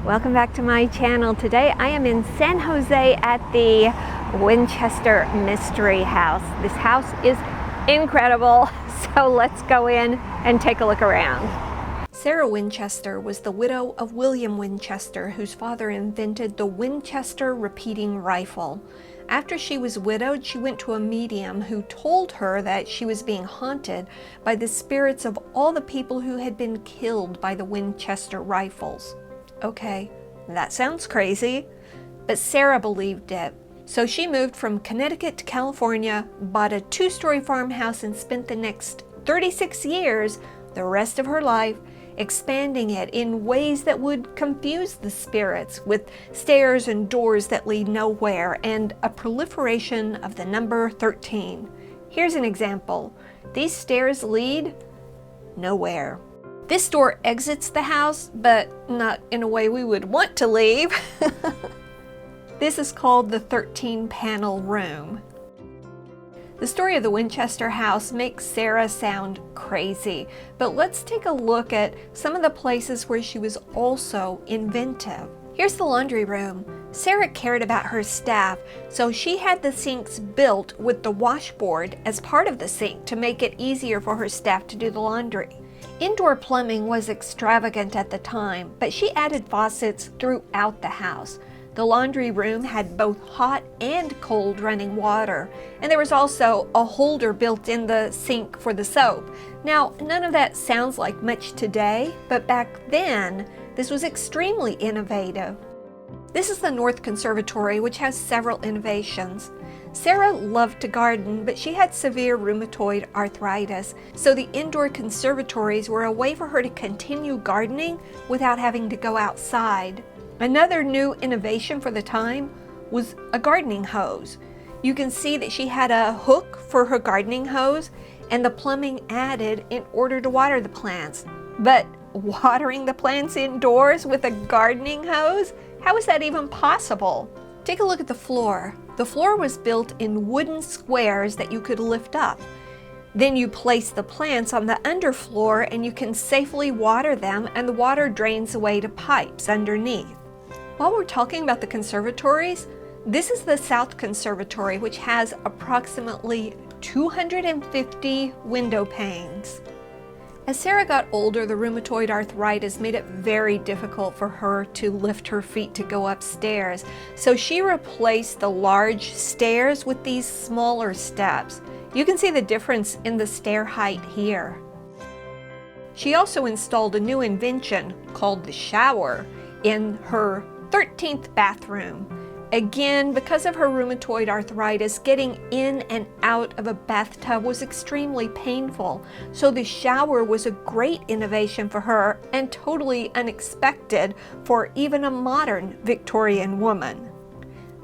Welcome back to my channel. Today I am in San Jose at the Winchester Mystery House. This house is incredible, so let's go in and take a look around. Sarah Winchester was the widow of William Winchester, whose father invented the Winchester repeating rifle. After she was widowed, she went to a medium who told her that she was being haunted by the spirits of all the people who had been killed by the Winchester rifles. Okay, that sounds crazy, but Sarah believed it. So she moved from Connecticut to California, bought a 2-story farmhouse, and spent the next 36 years, the rest of her life, expanding it in ways that would confuse the spirits, with stairs and doors that lead nowhere, and a proliferation of the number 13. Here's an example. These stairs lead nowhere. This door exits the house, but not in a way we would want to leave. This is called the 13-panel room. The story of the Winchester house makes Sarah sound crazy, but let's take a look at some of the places where she was also inventive. Here's the laundry room. Sarah cared about her staff, so she had the sinks built with the washboard as part of the sink to make it easier for her staff to do the laundry. Indoor plumbing was extravagant at the time, but she added faucets throughout the house. The laundry room had both hot and cold running water, and there was also a holder built in the sink for the soap. Now, none of that sounds like much today, but back then, this was extremely innovative. This is the North Conservatory, which has several innovations. Sarah loved to garden, but she had severe rheumatoid arthritis, so the indoor conservatories were a way for her to continue gardening without having to go outside. Another new innovation for the time was a gardening hose. You can see that she had a hook for her gardening hose and the plumbing added in order to water the plants. But watering the plants indoors with a gardening hose? How is that even possible? Take a look at the floor. The floor was built in wooden squares that you could lift up. Then you place the plants on the underfloor and you can safely water them, and the water drains away to pipes underneath. While we're talking about the conservatories, this is the South Conservatory, which has approximately 250 window panes. As Sarah got older, the rheumatoid arthritis made it very difficult for her to lift her feet to go upstairs, so she replaced the large stairs with these smaller steps. You can see the difference in the stair height here. She also installed a new invention called the shower in her 13th bathroom. Again, because of her rheumatoid arthritis, getting in and out of a bathtub was extremely painful, so the shower was a great innovation for her and totally unexpected for even a modern Victorian woman.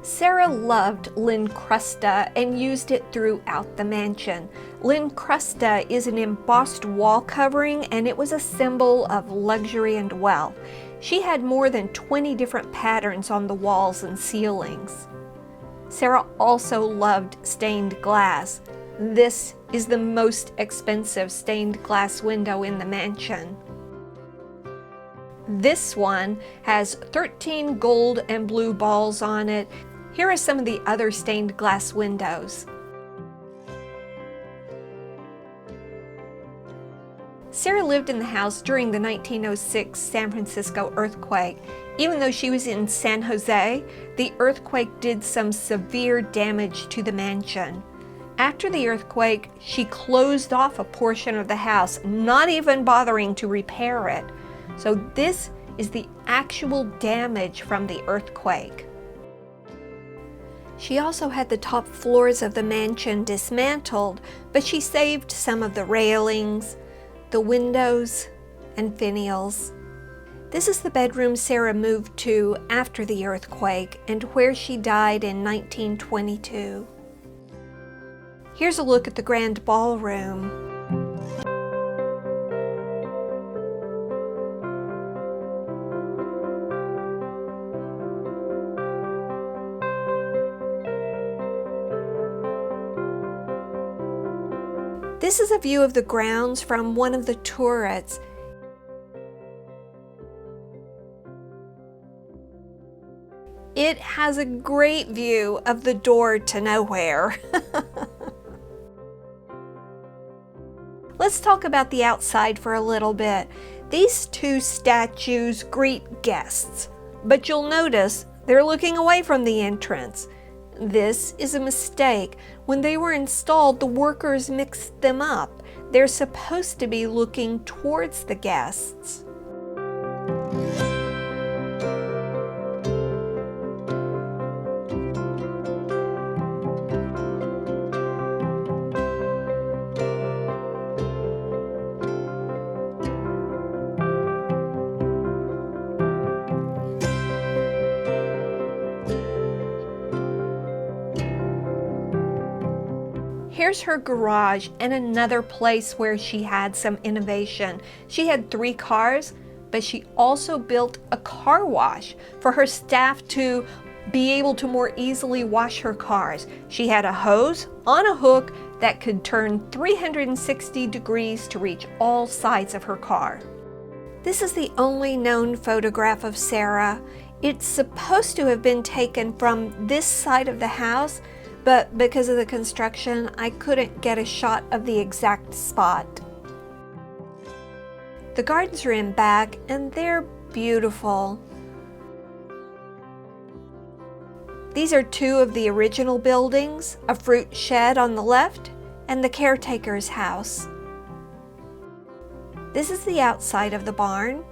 Sarah loved lincrusta and used it throughout the mansion. Lincrusta is an embossed wall covering, and it was a symbol of luxury and wealth. She had more than 20 different patterns on the walls and ceilings. Sarah also loved stained glass. This is the most expensive stained glass window in the mansion. This one has 13 gold and blue balls on it. Here are some of the other stained glass windows. Sarah lived in the house during the 1906 San Francisco earthquake. Even though she was in San Jose, the earthquake did some severe damage to the mansion. After the earthquake, she closed off a portion of the house, not even bothering to repair it. So this is the actual damage from the earthquake. She also had the top floors of the mansion dismantled, but she saved some of the railings, the windows, and finials. This is the bedroom Sarah moved to after the earthquake and where she died in 1922. Here's a look at the grand ballroom. This is a view of the grounds from one of the turrets. It has a great view of the door to nowhere. Let's talk about the outside for a little bit. These two statues greet guests, but you'll notice they're looking away from the entrance. This is a mistake. When they were installed, the workers mixed them up. They're supposed to be looking towards the guests. Here's her garage and another place where she had some innovation. She had 3 cars, but she also built a car wash for her staff to be able to more easily wash her cars. She had a hose on a hook that could turn 360 degrees to reach all sides of her car. This is the only known photograph of Sarah. It's supposed to have been taken from this side of the house, but because of the construction, I couldn't get a shot of the exact spot. The gardens are in back, and they're beautiful. These are 2 of the original buildings, a fruit shed on the left and the caretaker's house. This is the outside of the barn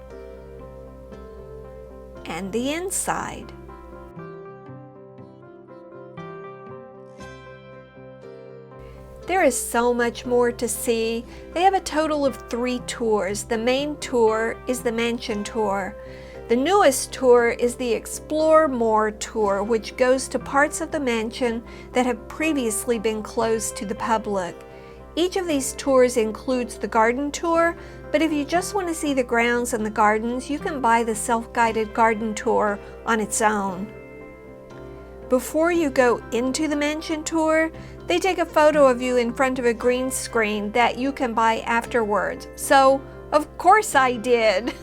and the inside. There is so much more to see. They have a total of 3 tours. The main tour is the mansion tour. The newest tour is the Explore More tour, which goes to parts of the mansion that have previously been closed to the public. Each of these tours includes the garden tour, but if you just want to see the grounds and the gardens, you can buy the self-guided garden tour on its own. Before you go into the mansion tour, they take a photo of you in front of a green screen that you can buy afterwards. So, of course I did.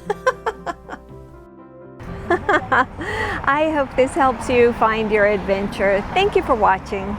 I hope this helps you find your adventure. Thank you for watching.